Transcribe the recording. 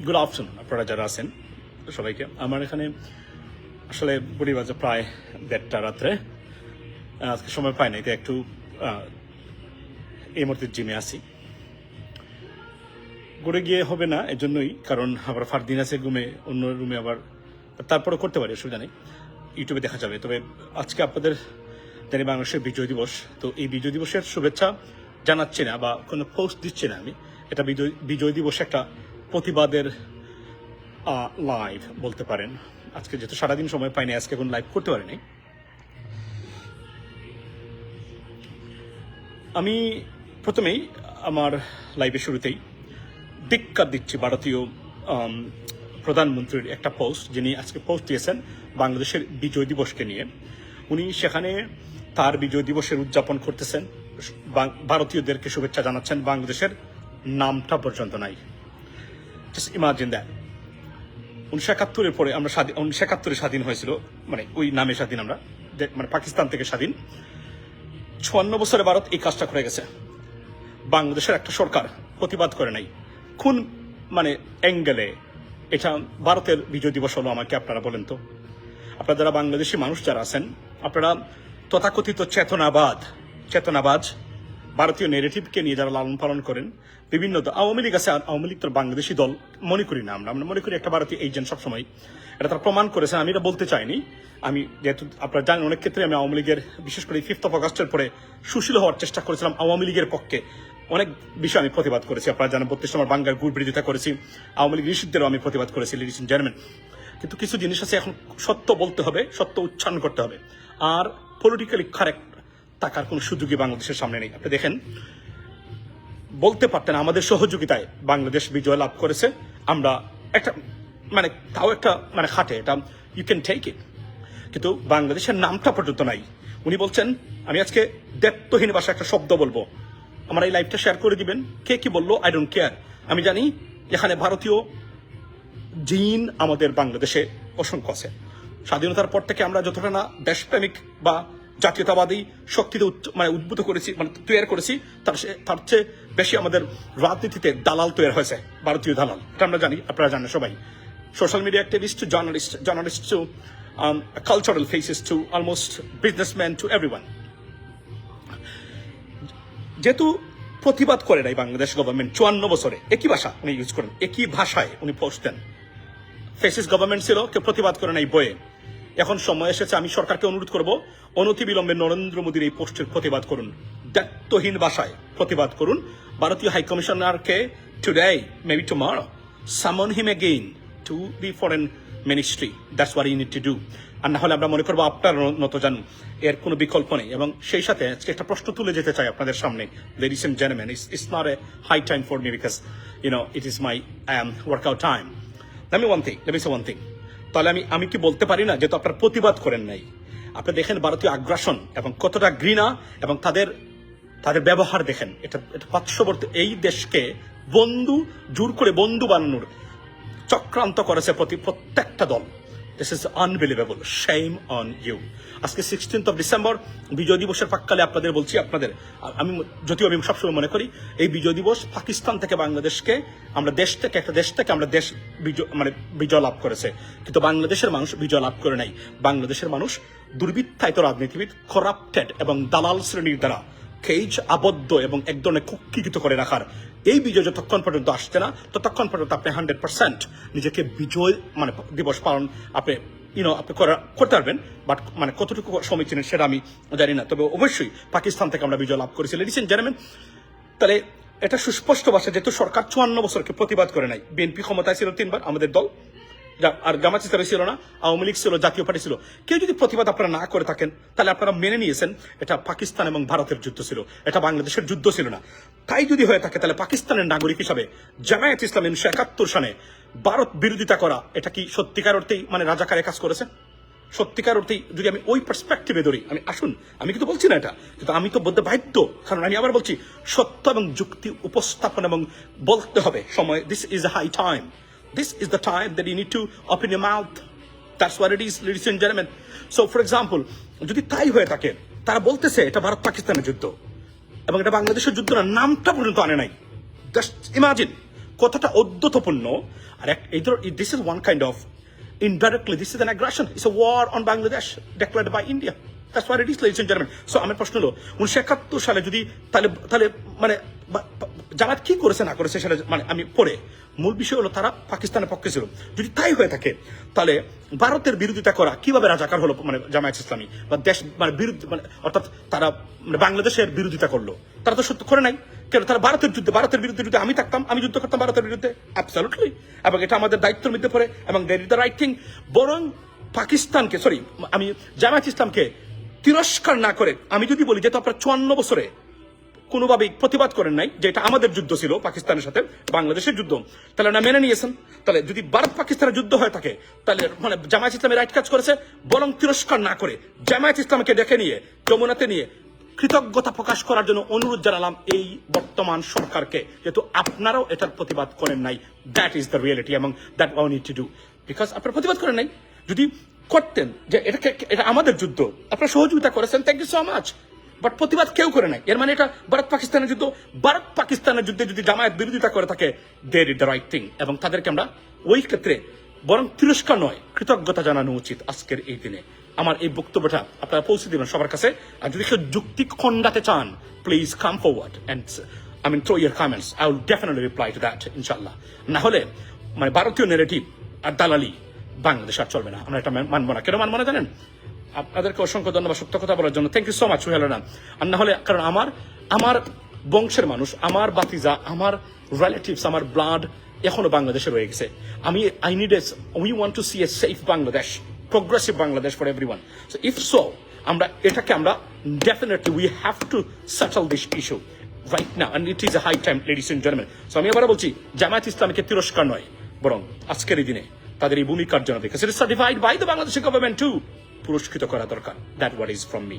Good afternoon আপনারা যারা আছেন সবাইকে। আমার এখানে আসলে বুড়ি বাজে প্রায় 1:30 রাত্রে, আজকে সময় পাই না, এটা একটু এই মুহূর্তে জিমে আসি, ঘুরে গিয়ে হবে না এজন্যই, কারণ আবার ফারদিন আছে ঘুমে অন্য রুমে, আবার তারপরে করতে পারি, অসুবিধা নেই, ইউটিউবে দেখা যাবে। তবে আজকে আপনাদের জানি বাংলাদেশের বিজয় দিবস, তো এই বিজয় দিবসের শুভেচ্ছা জানাচ্ছি না বা কোনো পোস্ট দিচ্ছি না আমি, এটা বিজয় দিবস একটা প্রতিবাদের লাইভ বলতে পারেন। আজকে যেহেতু সারাদিন সময় পাইনি, আজকে এখন লাইভ করতে পারিনি। আমি প্রথমেই আমার লাইভের শুরুতেই ধিক্কার দিচ্ছি ভারতীয় প্রধানমন্ত্রীর একটা পোস্ট, যিনি আজকে পোস্ট দিয়েছেন বাংলাদেশের বিজয় দিবসকে নিয়ে। উনি সেখানে তার বিজয় দিবসের উদযাপন করতেছেন, ভারতীয়দেরকে শুভেচ্ছা জানাচ্ছেন, বাংলাদেশের নামটা পর্যন্ত নাই। Just imagine that. 1971-এর পরে আমরা 1971-এ স্বাধীন হয়েছিল, মানে ওই নামে স্বাধীন আমরা, মানে পাকিস্তান থেকে স্বাধীন। 56 বছরে ভারত এই কাজটা করে গেছে, বাংলাদেশের একটা সরকার প্রতিবাদ করে নাই। কোন মানে অ্যাঙ্গেলে এটা ভারতের বিজয় দিবস হলো আমাকে আপনারা বলেন তো। আপনারা যারা বাংলাদেশি মানুষ যারা আছেন, আপনারা তথাকথিত চেতনাবাজ ভারতীয় নেগেটিভকে নিয়ে যারা লালন পালন করেন, বিভিন্ন আওয়ামী লীগ আছে, আওয়ামী লীগ তো বাংলাদেশি দল মনে করি না, আমরা মনে করি একটা ভারতীয় এজেন্ট সবসময়, এটা তারা প্রমাণ করেছেন। আমি এটা বলতে চাইনি, আমি যেহেতু আপনারা জানেন অনেক ক্ষেত্রে আমি আওয়ামী লীগের, বিশেষ করে 5th of August-এর পরে সুশীল হওয়ার চেষ্টা করেছিলাম আওয়ামী লীগের পক্ষে, অনেক বিষয় আমি প্রতিবাদ করেছি। আপনারা জানেন 32 নম্বর বাঙ্গার গুড় বিরোধিতা করেছি, আওয়ামী লীগ নিষিদ্ধেরও আমি প্রতিবাদ করেছি, লেডিস এন্ড জেন্টলম্যান। কিন্তু কিছু জিনিস আছে, এখন সত্য বলতে হবে, সত্য উচ্চারণ করতে হবে, আর পলিটিক্যালি কারেক্ট থাকার কোনো সুযোগই বাংলাদেশের সামনে নেই। আপনি দেখেন, বলতে পারতেন আমাদের সহযোগিতায় বাংলাদেশ বিজয় লাভ করেছে, আমরা একটা মানে তাও একটা মানে খাটে, এটা ইউ ক্যান টেক ইট, কিন্তু বাংলাদেশের নামটা পর্যন্ত নাই। উনি বলছেন, আমি আজকে দায়িত্বহীন ভাষায় একটা শব্দ বলবো, আমার এই লাইভটা শেয়ার করে দিবেন, কে কি বললো আই ডোন্ট কেয়ার। আমি জানি এখানে ভারতীয় জিন আমাদের বাংলাদেশে অসংখ্য আছে। স্বাধীনতার পর থেকে আমরা যতটা না দেশপ্রেমিক বা জাতীয়তাবাদী শক্তিতে মানে উদ্ভূত করেছি, মানে তৈরি করেছি, তার চেয়ে বেশি আমাদের রাজনীতিতে দালাল তৈরি হয়েছে, ভারতীয় দালাল, এটা আমরা জানি, আপনারা জানেন সবাই। Social media activist to journalist to cultural faces to almost businessman to everyone. যেহেতু প্রতিবাদ করে নাই বাংলাদেশ গভর্নমেন্ট 54 বছরে, একই ভাষা উনি ইউজ করেন, একই ভাষায় উনি পোস্ট দেন। ফেসিস গভর্নমেন্ট ছিল, কেউ প্রতিবাদ করে নাই বইয়ে। এখন সময় এসেছে, আমি সরকারকে অনুরোধ করব, অনতিবিলম্বে নরেন্দ্র মোদীর এই পোস্টের প্রতিবাদ করুন, দায়িত্বহীন ভাষায় প্রতিবাদ করুন। ভারতীয় হাই কমিশনারকে today, maybe tomorrow, summon him again to the foreign ministry, that's what you need to do. আর না হলে আমরা মনে করবো আপনার নত জানুন, এর কোনো বিকল্প নেই। এবং সেই সাথে আজকে একটা প্রশ্ন তুলে যেতে চাই আপনাদের সামনে, ladies and gentleman, it's not a high time for me, because it is my workout time. Let me say one thing. তাহলে আমি কি বলতে পারি না, যেহেতু আপনারা প্রতিবাদ করেন নাই, আপনি দেখেন ভারতীয় আগ্রাসন এবং কতটা ঘৃণা এবং তাদের ব্যবহার দেখেন, এটা পার্শ্ববর্তী এই দেশকে জোর করে বন্ধু বানানোর চক্রান্ত করেছে প্রত্যেকটা দল। This is unbelievable, shame on you. আজকে 16th of December বিজয় দিবসের প্রাক্কালে আপনাদের বলছি, আমি সবসময় মনে করি এই বিজয় দিবস পাকিস্তান থেকে বাংলাদেশকে, একটা দেশ থেকে আমরা বিজয় লাভ করেছে, কিন্তু বাংলাদেশের মানুষ বিজয় লাভ করে নাই। বাংলাদেশের মানুষ দুর্বৃত্তায়িত রাজনীতিবিদ, করাপ্টেড এবং দালাল শ্রেণীর দ্বারা কেজ আবদ্ধ এবং এক ধরনের কুক্ষিগত করে রাখার এই বিজয় যতক্ষণ পর্যন্ত আসছে না, ততক্ষণ পর্যন্ত আপনি 100% নিজেকে বিজয় দিবস পালন আপনি করতে পারবেন। বাট কতটুকু সমীচীন সেটা আমি জানি না, তবে অবশ্যই পাকিস্তান থেকে আমরা বিজয় লাভ করেছি, লেডিস এন্ড জেন্টলম্যান। তাহলে এটা সুস্পষ্ট ভাষা, যেহেতু সরকার 54 বছরকে প্রতিবাদ করে নাই, বিএনপি ক্ষমতায় ছিল 3 বার, আমাদের দল, আর জামাত ইসলামী ছিল না, আওয়ামী লীগ ছিল, জাতীয় পার্টি ছিল। কেউ যদি প্রতিবাদ আপনারা না করে থাকেন, তাহলে আপনারা মেনে নিয়েছেন এটা পাকিস্তান এবং ভারতের যুদ্ধ ছিল, এটা বাংলাদেশের যুদ্ধ ছিল না। তাই যদি হয়ে থাকে, তাহলে পাকিস্তানের নাগরিক হিসাবে জামায়াত ইসলামী 1971 সালে ভারত বিরোধিতা করা, এটা কি সত্যিকার অর্থেই রাজাকারের কাজ করেছে? সত্যিকার অর্থেই যদি আমি ওই পার্সপেক্টিভে ধরি, আমি কিন্তু বলছি না এটা, কিন্তু আমি তো বলতে বাধ্য, কারণ আমি আবার বলছি সত্য এবং যুক্তি উপস্থাপন এবং বলতে হবে সময়। This is a high time, this is the time that you need to open your mouth. That's what it is, ladies and gentlemen. So for example, যদি তাই হয়ে থাকে, তারা বলতেছে এটা ভারত পাকিস্তানের যুদ্ধ এবং এটা বাংলাদেশের যুদ্ধ না, নামটা পর্যন্ত আনে নাই। জাস্ট ইমাজিন কতটা অদ্যতপূর্ণ। আর this is one kind of indirectly this is an aggression, it's a war on Bangladesh declared by India. That's what it is, ladies and gentlemen. So আমার প্রশ্ন হলো 1971 সালে যদি তাহলে মানে জামাত কি করেছে না করেছে সেটা মানে আমি পড়ে, মূল বিষয় হলো তারা পাকিস্তানের পক্ষে ছিল। যদি তাই হয়ে থাকে তাহলে ভারতের বিরোধিতা করা কিভাবে রাজাকার হলো মানে জামায়াত ইসলামী বা দেশ মানে বিরুদ্ধে মানে অর্থাৎ তারা মানে বাংলাদেশের বিরোধিতা করলো, তারা তো সত্য করে নাই কেন? তারা ভারতের বিরুদ্ধে যদি আমি থাকতাম আমি যুদ্ধ করতাম ভারতের বিরুদ্ধে, অ্যাবসলিউটলি, এবং এটা আমাদের দায়িত্বের মধ্যে পড়ে এবং that is the right thing. বরং পাকিস্তানকে আমি জামায়াত ইসলামকে তিরস্কার না করে আমি যদি বলি যেহেতু আপনারা 54 বছরে কোনোভাবেই প্রতিবাদ করেন নাই যে এটা আমাদের যুদ্ধ ছিল পাকিস্তানের সাথে বাংলাদেশের যুদ্ধ, তাহলে না মেনে নিয়েছেন। তাহলে যদি ভারত পাকিস্তানের যুদ্ধ হয়ে থাকে তাহলে মানে জামায়াত ইসলামের রাইট কাজ করেছে, বরং তিরস্কার না করে জামায়াত ইসলামকে ডেকে নিয়ে যমুনাতে নিয়ে কৃতজ্ঞতা প্রকাশ করার জন্য অনুরোধ জানালাম এই বর্তমান সরকারকে, যেহেতু আপনারাও এটার প্রতিবাদ করেন নাই। দ্যাট ইজ দ্য রিয়েলিটি এবং that why need to do, because আপনারা প্রতিবাদ করেন নাই। যদি করতেন যে এটা আমাদের যুদ্ধ, আপনারা সহযোগিতা করেছেন, thank you so much, but প্রতিবাদ কেউ করে নাই। এর মানে এটা ভারত পাকিস্তানের যুদ্ধ। ভারত পাকিস্তানের যুদ্ধে যদি জামায়াত বিরোধিতা করে থাকে they did the right thing, এবং তাদেরকে আমরা ওই ক্ষেত্রে বরং তিরস্কার নয় কৃতজ্ঞতা জানানো উচিত আজকের এই দিনে। আমার এই বক্তব্যটা আপনারা পৌঁছে দিবেন সবার কাছে। আর যদি কেউ যুক্তি খণ্ডাতে চান please come forward and throw your comments, I will definitely reply to that ইনশাল্লাহ। না হলে মানে ভারতীয় নেগেটিভ আর দালালি বাংলাদেশ আর চলবে না, আমরা এটা মানবো না। কেন মানবো না জানেন? আপনাদেরকে অসংখ্য ধন্যবাদ সত্য কথা বলার জন্য, থ্যাংক ইউ সো মাচ। হলো না আর না হলে, কারণ আমার বংশের মানুষ, আমার বাতিজা, আমার রিলেটিভস, আমার ব্লাড এখনো বাংলাদেশে রয়ে গেছে। We want to see a safe Bangladesh, progressive Bangladesh for everyone. So if so, আমরা definitely we have to settle this issue right now, and it is a high time, ladies and gentlemen. So আমি আবার বলছি জামায়াত ইসলামীকে তিরস্কার নয়, বরং আজকের এই দিনে তাদের এই ভূমিকার জন্য because it is certified by the Bangladeshi government too, পুরস্কৃত করা দরকার। That what is from me.